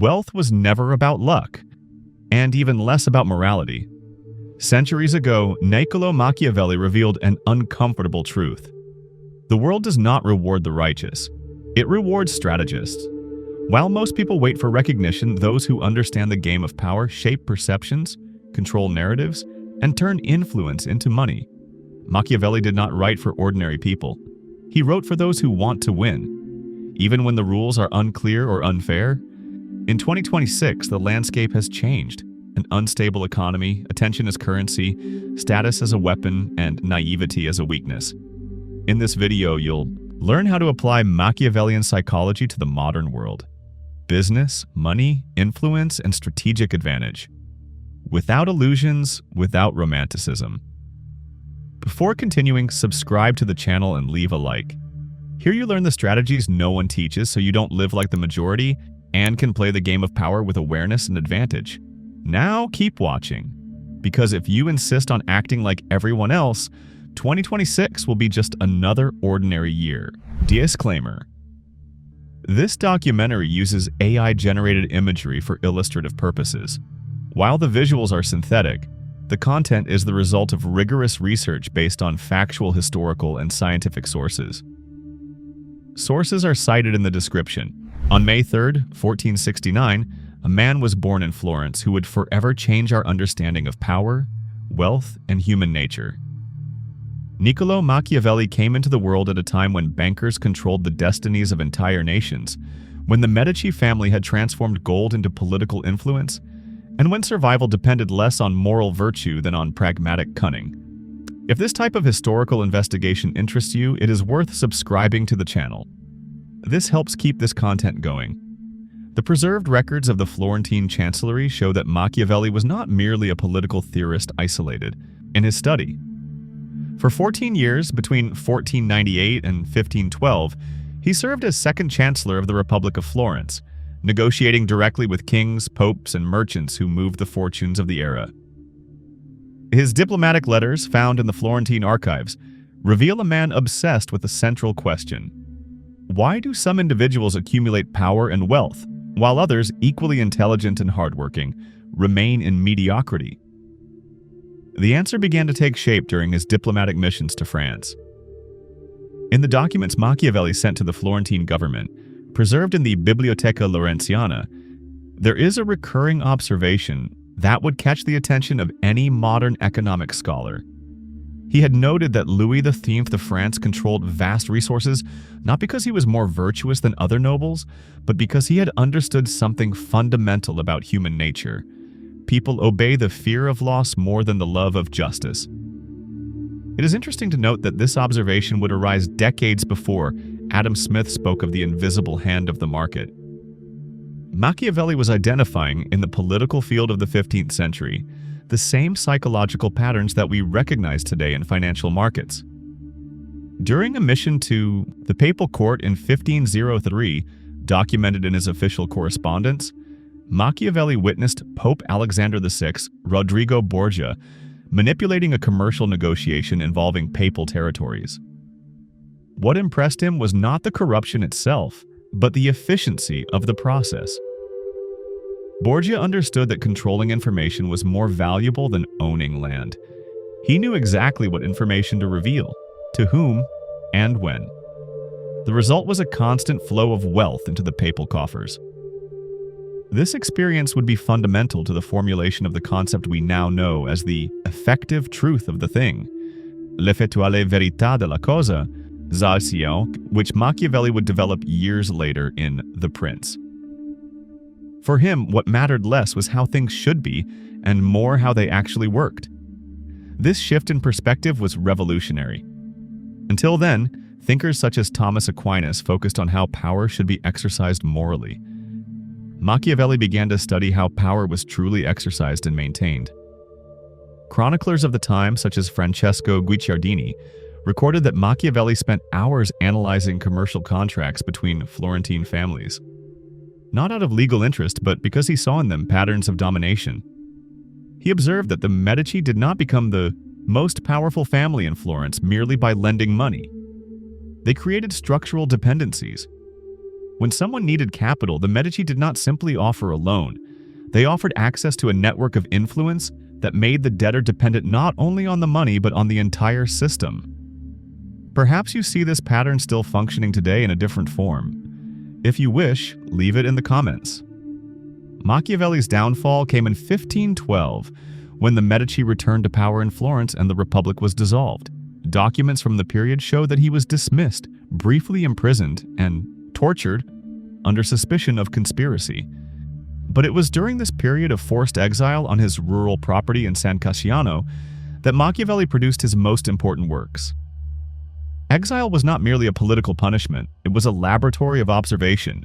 Wealth was never about luck, and even less about morality. Centuries ago, Niccolò Machiavelli revealed an uncomfortable truth. The world does not reward the righteous. It rewards strategists. While most people wait for recognition, those who understand the game of power shape perceptions, control narratives, and turn influence into money. Machiavelli did not write for ordinary people. He wrote for those who want to win, even when the rules are unclear or unfair. In 2026, the landscape has changed. An unstable economy, attention as currency, status as a weapon, and naivety as a weakness. In this video, you'll learn how to apply Machiavellian psychology to the modern world. Business, money, influence, and strategic advantage. Without illusions, without romanticism. Before continuing, subscribe to the channel and leave a like. Here you learn the strategies no one teaches so you don't live like the majority and can play the game of power with awareness and advantage. Now keep watching, because if you insist on acting like everyone else, 2026 will be just another ordinary year. Disclaimer. This documentary uses AI-generated imagery for illustrative purposes. While the visuals are synthetic, the content is the result of rigorous research based on factual, historical, and scientific sources. Sources are cited in the description. On May 3, 1469, a man was born in Florence who would forever change our understanding of power, wealth, and human nature. Niccolò Machiavelli came into the world at a time when bankers controlled the destinies of entire nations, when the Medici family had transformed gold into political influence, and when survival depended less on moral virtue than on pragmatic cunning. If this type of historical investigation interests you, it is worth subscribing to the channel. This helps keep this content going. The preserved records of the Florentine chancellery show that Machiavelli was not merely a political theorist isolated in his study. For 14 years, between 1498 and 1512, he served as second chancellor of the Republic of Florence, negotiating directly with kings, popes, and merchants who moved the fortunes of the era. His diplomatic letters, found in the Florentine archives, reveal a man obsessed with the central question: why do some individuals accumulate power and wealth, while others, equally intelligent and hardworking, remain in mediocrity? The answer began to take shape during his diplomatic missions to France. In the documents Machiavelli sent to the Florentine government, preserved in the Biblioteca Laurentiana, there is a recurring observation that would catch the attention of any modern economic scholar. He had noted that Louis XIII of France controlled vast resources not because he was more virtuous than other nobles, but because he had understood something fundamental about human nature. People obey the fear of loss more than the love of justice. It is interesting to note that this observation would arise decades before Adam Smith spoke of the invisible hand of the market. Machiavelli was identifying, in the political field of the 15th century, the same psychological patterns that we recognize today in financial markets. During a mission to the papal court in 1503, documented in his official correspondence, Machiavelli witnessed Pope Alexander VI, Rodrigo Borgia, manipulating a commercial negotiation involving papal territories. What impressed him was not the corruption itself, but the efficiency of the process. Borgia understood that controlling information was more valuable than owning land. He knew exactly what information to reveal, to whom, and when. The result was a constant flow of wealth into the papal coffers. This experience would be fundamental to the formulation of the concept we now know as the effective truth of the thing, l'effettuale verità della cosa, which Machiavelli would develop years later in The Prince. For him, what mattered less was how things should be, and more how they actually worked. This shift in perspective was revolutionary. Until then, thinkers such as Thomas Aquinas focused on how power should be exercised morally. Machiavelli began to study how power was truly exercised and maintained. Chroniclers of the time, such as Francesco Guicciardini, recorded that Machiavelli spent hours analyzing commercial contracts between Florentine families. Not out of legal interest, but because he saw in them patterns of domination. He observed that the Medici did not become the most powerful family in Florence merely by lending money. They created structural dependencies. When someone needed capital, the Medici did not simply offer a loan. They offered access to a network of influence that made the debtor dependent not only on the money but on the entire system. Perhaps you see this pattern still functioning today in a different form. If you wish, leave it in the comments. Machiavelli's downfall came in 1512, when the Medici returned to power in Florence and the Republic was dissolved. Documents from the period show that he was dismissed, briefly imprisoned, and tortured under suspicion of conspiracy. But it was during this period of forced exile on his rural property in San Casciano that Machiavelli produced his most important works. Exile was not merely a political punishment, it was a laboratory of observation.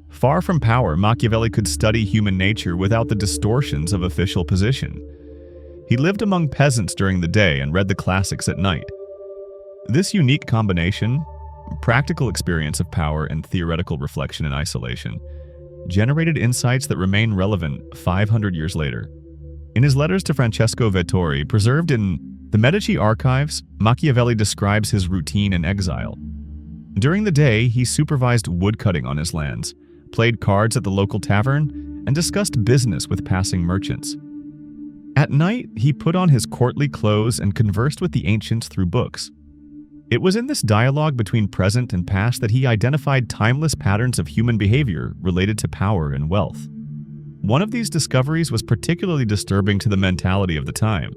Far from power, Machiavelli could study human nature without the distortions of official position. He lived among peasants during the day and read the classics at night. This unique combination, practical experience of power and theoretical reflection in isolation, generated insights that remain relevant 500 years later. In his letters to Francesco Vettori, preserved in the Medici archives, Machiavelli describes his routine in exile. During the day, he supervised woodcutting on his lands, played cards at the local tavern, and discussed business with passing merchants. At night, he put on his courtly clothes and conversed with the ancients through books. It was in this dialogue between present and past that he identified timeless patterns of human behavior related to power and wealth. One of these discoveries was particularly disturbing to the mentality of the time.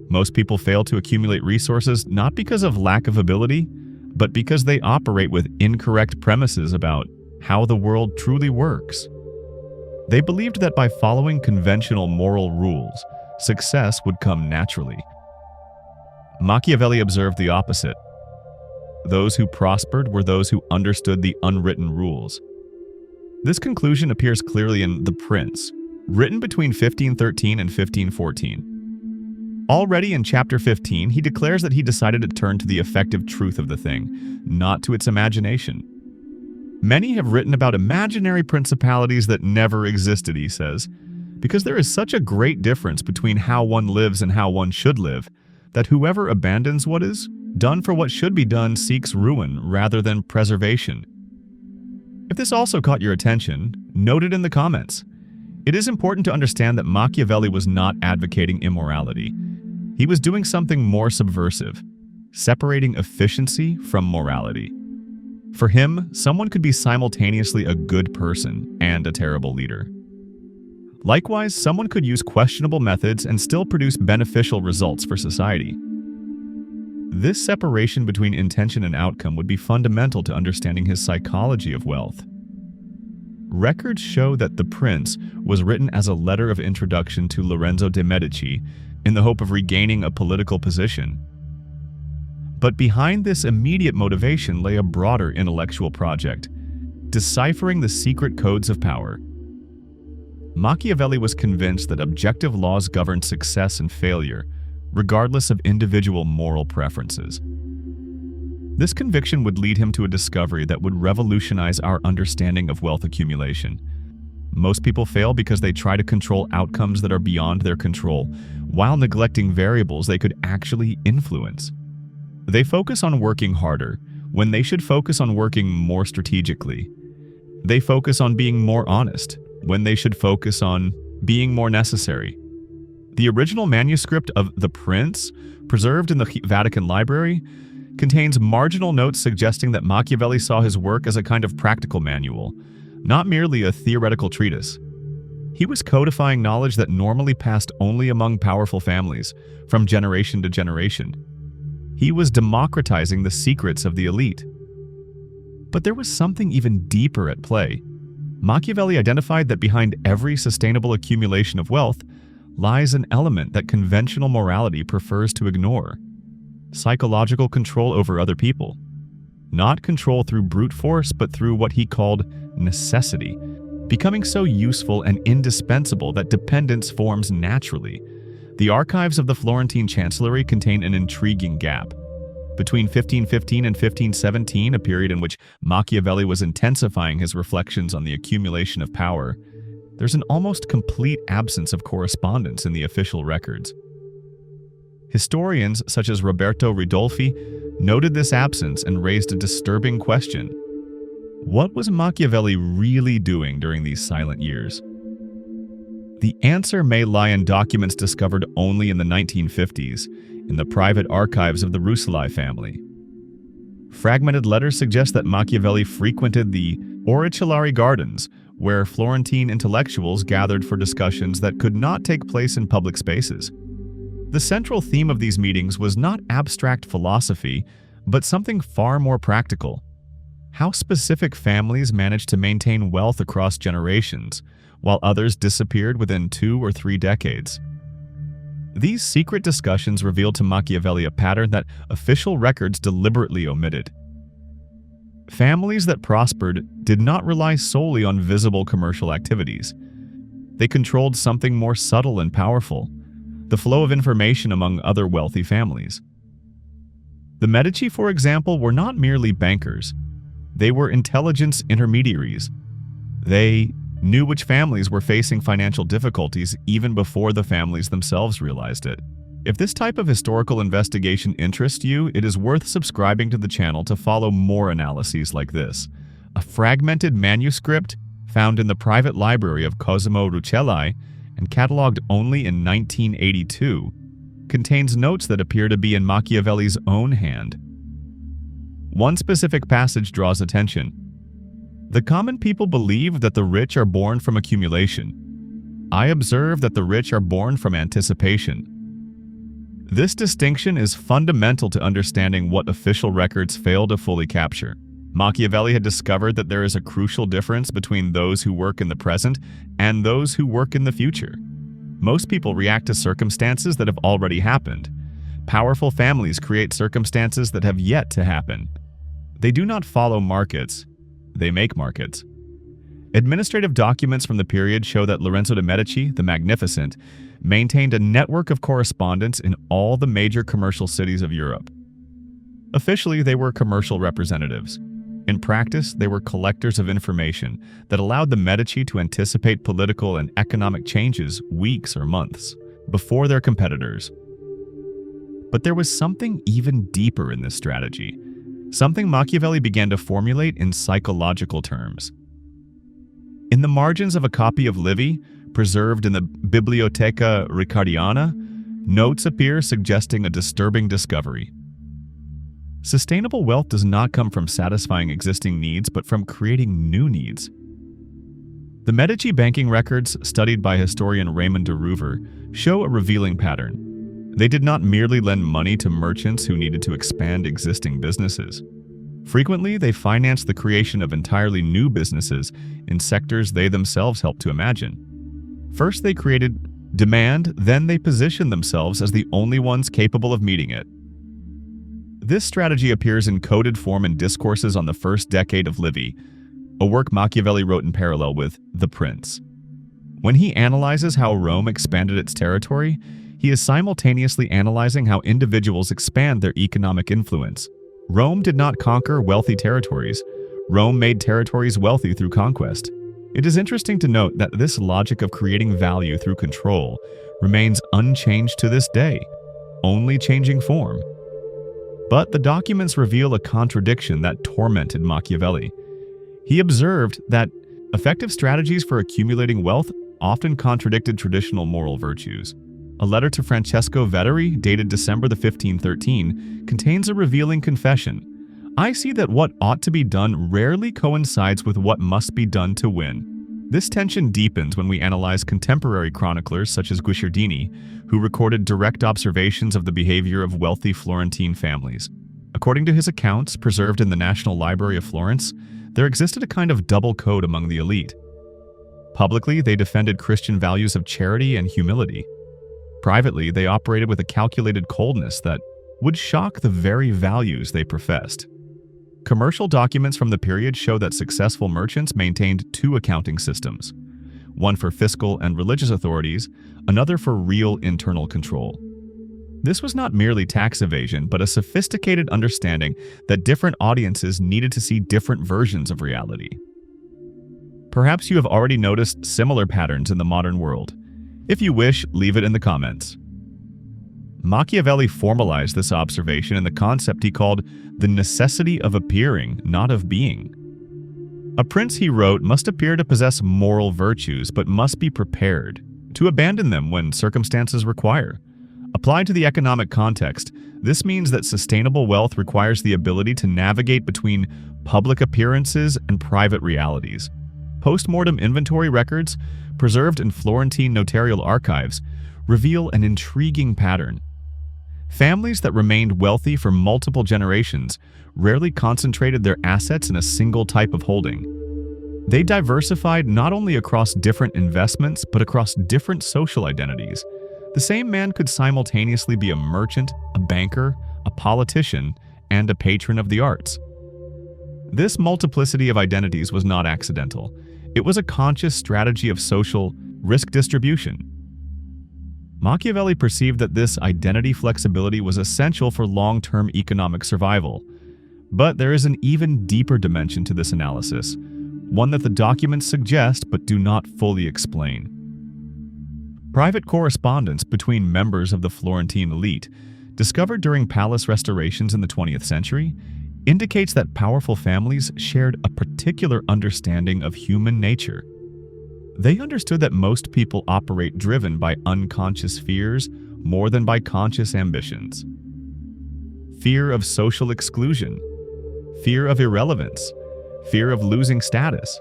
Most people fail to accumulate resources not because of lack of ability, but because they operate with incorrect premises about how the world truly works. They believed that by following conventional moral rules, success would come naturally. Machiavelli observed the opposite. Those who prospered were those who understood the unwritten rules. This conclusion appears clearly in The Prince, written between 1513 and 1514. Already in chapter 15, he declares that he decided to turn to the effective truth of the thing, not to its imagination. Many have written about imaginary principalities that never existed, he says, because there is such a great difference between how one lives and how one should live, that whoever abandons what is done for what should be done seeks ruin rather than preservation. If this also caught your attention, note it in the comments. It is important to understand that Machiavelli was not advocating immorality. He was doing something more subversive, separating efficiency from morality. For him, someone could be simultaneously a good person and a terrible leader. Likewise, someone could use questionable methods and still produce beneficial results for society. This separation between intention and outcome would be fundamental to understanding his psychology of wealth. Records show that The Prince was written as a letter of introduction to Lorenzo de' Medici in the hope of regaining a political position. But behind this immediate motivation lay a broader intellectual project, deciphering the secret codes of power. Machiavelli was convinced that objective laws govern success and failure, regardless of individual moral preferences. This conviction would lead him to a discovery that would revolutionize our understanding of wealth accumulation. Most people fail because they try to control outcomes that are beyond their control, while neglecting variables they could actually influence. They focus on working harder, when they should focus on working more strategically. They focus on being more honest, when they should focus on being more necessary. The original manuscript of The Prince, preserved in the Vatican Library, contains marginal notes suggesting that Machiavelli saw his work as a kind of practical manual, not merely a theoretical treatise. He was codifying knowledge that normally passed only among powerful families, from generation to generation. He was democratizing the secrets of the elite. But there was something even deeper at play. Machiavelli identified that behind every sustainable accumulation of wealth lies an element that conventional morality prefers to ignore: psychological control over other people. Not control through brute force, but through what he called necessity, becoming so useful and indispensable that dependence forms naturally. The archives of the Florentine Chancellery contain an intriguing gap. Between 1515 and 1517, a period in which Machiavelli was intensifying his reflections on the accumulation of power, there's an almost complete absence of correspondence in the official records. Historians such as Roberto Ridolfi noted this absence and raised a disturbing question. What was Machiavelli really doing during these silent years? The answer may lie in documents discovered only in the 1950s in the private archives of the Rucellai family. Fragmented letters suggest that Machiavelli frequented the Oricellari Gardens, where Florentine intellectuals gathered for discussions that could not take place in public spaces. The central theme of these meetings was not abstract philosophy, but something far more practical: how specific families managed to maintain wealth across generations, while others disappeared within 2 or 3 decades. These secret discussions revealed to Machiavelli a pattern that official records deliberately omitted. Families that prospered did not rely solely on visible commercial activities. They controlled something more subtle and powerful: the flow of information among other wealthy families. The Medici, for example, were not merely bankers. They were intelligence intermediaries. They knew which families were facing financial difficulties even before the families themselves realized it. If this type of historical investigation interests you, it is worth subscribing to the channel to follow more analyses like this. A fragmented manuscript found in the private library of Cosimo Rucellai and catalogued only in 1982 contains notes that appear to be in Machiavelli's own hand. One specific passage draws attention. The common people believe that the rich are born from accumulation. I observe that the rich are born from anticipation. This distinction is fundamental to understanding what official records fail to fully capture. Machiavelli had discovered that there is a crucial difference between those who work in the present and those who work in the future. Most people react to circumstances that have already happened. Powerful families create circumstances that have yet to happen. They do not follow markets, they make markets. Administrative documents from the period show that Lorenzo de' Medici, the Magnificent, maintained a network of correspondence in all the major commercial cities of Europe. Officially, they were commercial representatives. In practice, they were collectors of information that allowed the Medici to anticipate political and economic changes weeks or months before their competitors. But there was something even deeper in this strategy, something Machiavelli began to formulate in psychological terms. In the margins of a copy of Livy, preserved in the Biblioteca Ricardiana, notes appear suggesting a disturbing discovery. Sustainable wealth does not come from satisfying existing needs, but from creating new needs. The Medici banking records, studied by historian Raymond de Roover, show a revealing pattern. They did not merely lend money to merchants who needed to expand existing businesses. Frequently, they financed the creation of entirely new businesses in sectors they themselves helped to imagine. First, they created demand, then they positioned themselves as the only ones capable of meeting it. This strategy appears in coded form in discourses on the first decade of Livy, a work Machiavelli wrote in parallel with The Prince. When he analyzes how Rome expanded its territory, he is simultaneously analyzing how individuals expand their economic influence. Rome did not conquer wealthy territories. Rome made territories wealthy through conquest. It is interesting to note that this logic of creating value through control remains unchanged to this day, only changing form. But the documents reveal a contradiction that tormented Machiavelli. He observed that effective strategies for accumulating wealth often contradicted traditional moral virtues. A letter to Francesco Vettori, dated December 1513, contains a revealing confession. I see that what ought to be done rarely coincides with what must be done to win. This tension deepens when we analyze contemporary chroniclers such as Guicciardini, who recorded direct observations of the behavior of wealthy Florentine families. According to his accounts, preserved in the National Library of Florence, there existed a kind of double code among the elite. Publicly, they defended Christian values of charity and humility. Privately, they operated with a calculated coldness that would shock the very values they professed. Commercial documents from the period show that successful merchants maintained two accounting systems, one for fiscal and religious authorities, another for real internal control. This was not merely tax evasion, but a sophisticated understanding that different audiences needed to see different versions of reality. Perhaps you have already noticed similar patterns in the modern world. If you wish, leave it in the comments. Machiavelli formalized this observation in the concept he called the necessity of appearing, not of being. A prince, he wrote, must appear to possess moral virtues, but must be prepared to abandon them when circumstances require. Applied to the economic context, this means that sustainable wealth requires the ability to navigate between public appearances and private realities. Post-mortem inventory records, preserved in Florentine notarial archives, reveal an intriguing pattern. Families that remained wealthy for multiple generations rarely concentrated their assets in a single type of holding. They diversified not only across different investments, but across different social identities. The same man could simultaneously be a merchant, a banker, a politician, and a patron of the arts. This multiplicity of identities was not accidental. It was a conscious strategy of social risk distribution. Machiavelli perceived that this identity flexibility was essential for long-term economic survival. But there is an even deeper dimension to this analysis, one that the documents suggest but do not fully explain. Private correspondence between members of the Florentine elite, discovered during palace restorations in the 20th century, indicates that powerful families shared a particular understanding of human nature. They understood that most people operate driven by unconscious fears more than by conscious ambitions. Fear of social exclusion, fear of irrelevance, fear of losing status.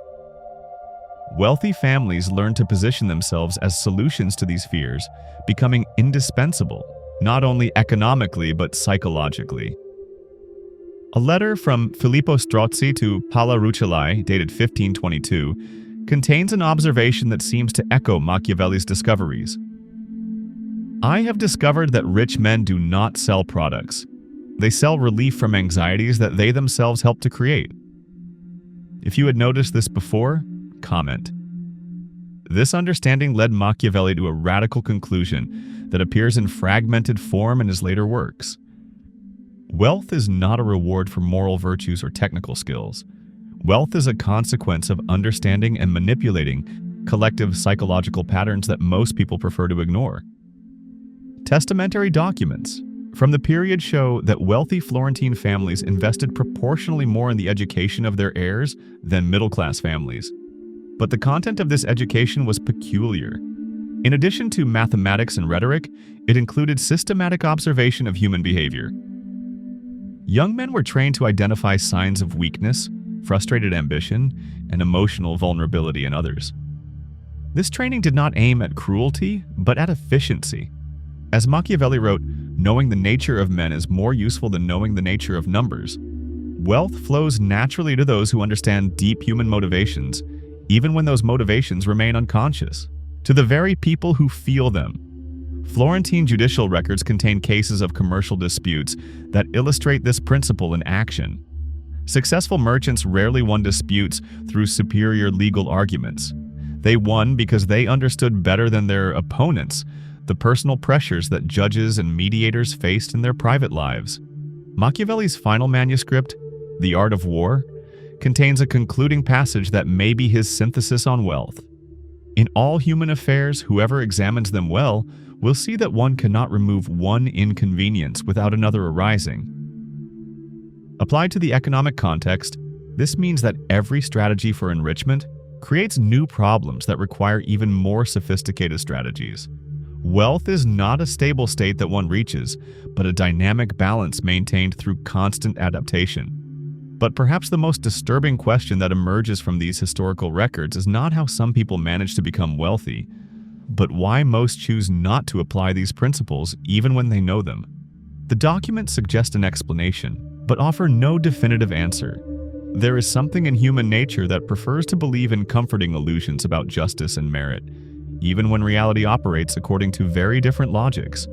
Wealthy families learn to position themselves as solutions to these fears, becoming indispensable, not only economically but psychologically. A letter from Filippo Strozzi to Palla Rucellai, dated 1522, contains an observation that seems to echo Machiavelli's discoveries. "I have discovered that rich men do not sell products. They sell relief from anxieties that they themselves help to create." If you had noticed this before, comment. This understanding led Machiavelli to a radical conclusion that appears in fragmented form in his later works. Wealth is not a reward for moral virtues or technical skills. Wealth is a consequence of understanding and manipulating collective psychological patterns that most people prefer to ignore. Testamentary documents from the period show that wealthy Florentine families invested proportionally more in the education of their heirs than middle-class families. But the content of this education was peculiar. In addition to mathematics and rhetoric, it included systematic observation of human behavior. Young men were trained to identify signs of weakness, frustrated ambition, and emotional vulnerability in others. This training did not aim at cruelty, but at efficiency. As Machiavelli wrote, "Knowing the nature of men is more useful than knowing the nature of numbers." Wealth flows naturally to those who understand deep human motivations, even when those motivations remain unconscious, to the very people who feel them. Florentine judicial records contain cases of commercial disputes that illustrate this principle in action. Successful merchants rarely won disputes through superior legal arguments. They won because they understood better than their opponents the personal pressures that judges and mediators faced in their private lives. Machiavelli's final manuscript, The Art of War, contains a concluding passage that may be his synthesis on wealth. In all human affairs, whoever examines them well will see that one cannot remove one inconvenience without another arising. Applied to the economic context, this means that every strategy for enrichment creates new problems that require even more sophisticated strategies. Wealth is not a stable state that one reaches, but a dynamic balance maintained through constant adaptation. But perhaps the most disturbing question that emerges from these historical records is not how some people manage to become wealthy, but why most choose not to apply these principles even when they know them. The documents suggest an explanation, but offer no definitive answer. There is something in human nature that prefers to believe in comforting illusions about justice and merit, even when reality operates according to very different logics.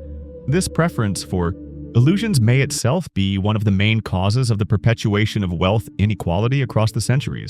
This preference for illusions may itself be one of the main causes of the perpetuation of wealth inequality across the centuries.